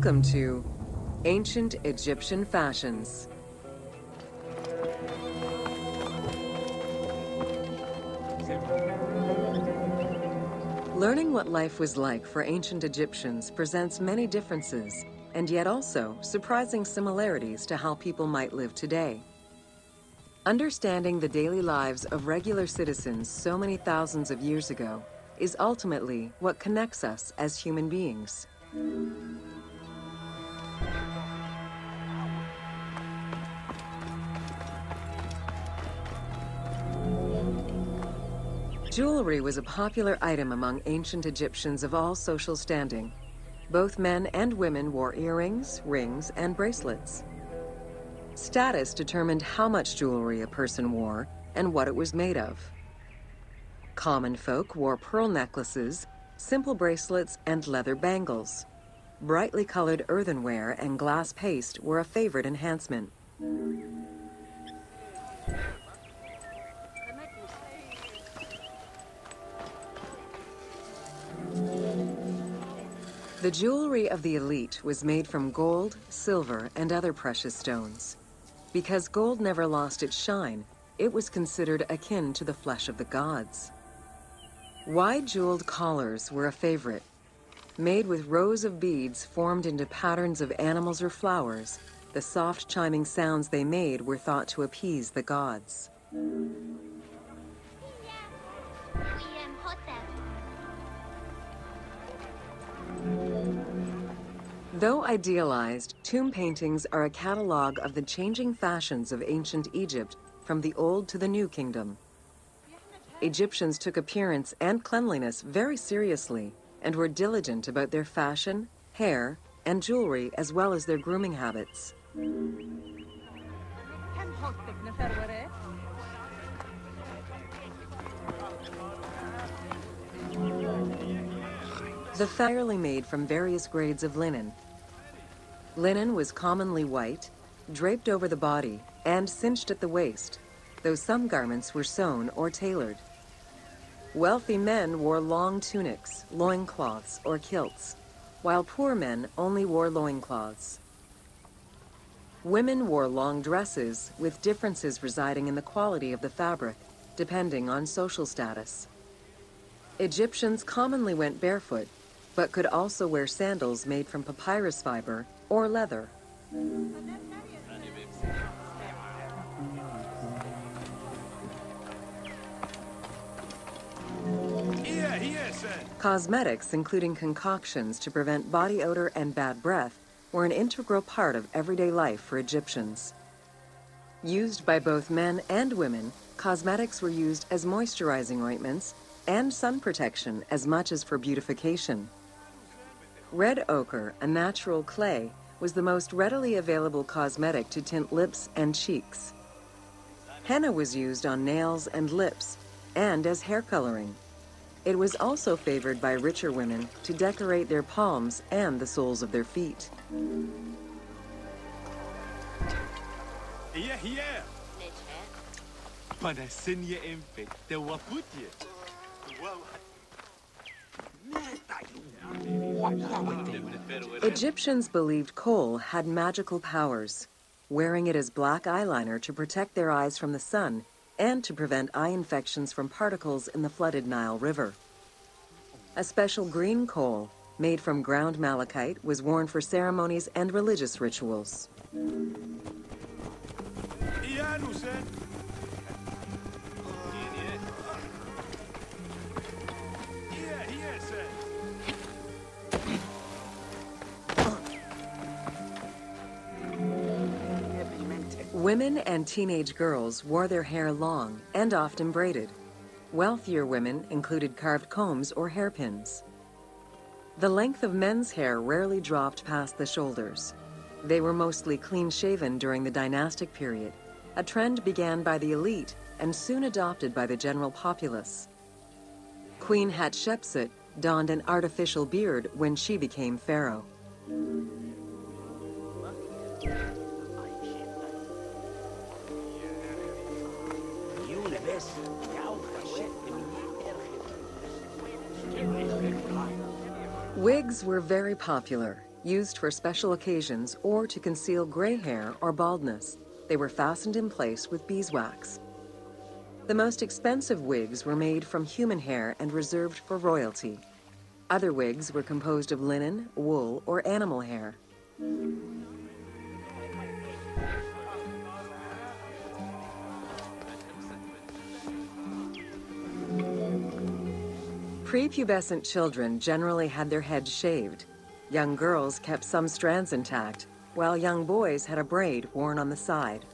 Welcome to Ancient Egyptian Fashions. Learning what life was like for ancient Egyptians presents many differences, and yet also surprising similarities to how people might live today. Understanding the daily lives of regular citizens so many thousands of years ago is ultimately what connects us as human beings. Jewelry was a popular item among ancient Egyptians of all social standing. Both men and women wore earrings, rings, and bracelets. Status determined how much jewelry a person wore and what it was made of. Common folk wore pearl necklaces, simple bracelets, and leather bangles. Brightly colored earthenware and glass paste were a favorite enhancement. The jewelry of the elite was made from gold, silver, and other precious stones. Because gold never lost its shine, it was considered akin to the flesh of the gods. Wide jeweled collars were a favorite. Made with rows of beads formed into patterns of animals or flowers, the soft chiming sounds they made were thought to appease the gods. Though idealized, tomb paintings are a catalog of the changing fashions of ancient Egypt from the Old to the New Kingdom. Egyptians took appearance and cleanliness very seriously and were diligent about their fashion, hair, and jewelry, as well as their grooming habits. The fairly made from various grades of linen. Linen was commonly white, draped over the body, and cinched at the waist, though some garments were sewn or tailored. Wealthy men wore long tunics, loincloths, or kilts, while poor men only wore loincloths. Women wore long dresses, with differences residing in the quality of the fabric, depending on social status. Egyptians commonly went barefoot, but could also wear sandals made from papyrus fiber or leather. Cosmetics, including concoctions to prevent body odor and bad breath, were an integral part of everyday life for Egyptians. Used by both men and women, cosmetics were used as moisturizing ointments and sun protection as much as for beautification. Red ochre, a natural clay, was the most readily available cosmetic to tint lips and cheeks. Henna was used on nails and lips, and as hair coloring. It was also favored by richer women to decorate their palms and the soles of their feet. Egyptians believed kohl had magical powers, wearing it as black eyeliner to protect their eyes from the sun and to prevent eye infections from particles in the flooded Nile River. A special green kohl, made from ground malachite, was worn for ceremonies and religious rituals. Women and teenage girls wore their hair long and often braided. Wealthier women included carved combs or hairpins. The length of men's hair rarely dropped past the shoulders. They were mostly clean-shaven during the dynastic period, a trend began by the elite and soon adopted by the general populace. Queen Hatshepsut donned an artificial beard when she became pharaoh. Wigs were very popular, Used for special occasions or to conceal gray hair or baldness, they were fastened in place with beeswax. The most expensive wigs were made from human hair and reserved for royalty. Other wigs were composed of linen, wool, or animal hair. Prepubescent children generally had their heads shaved. Young girls kept some strands intact, while young boys had a braid worn on the side.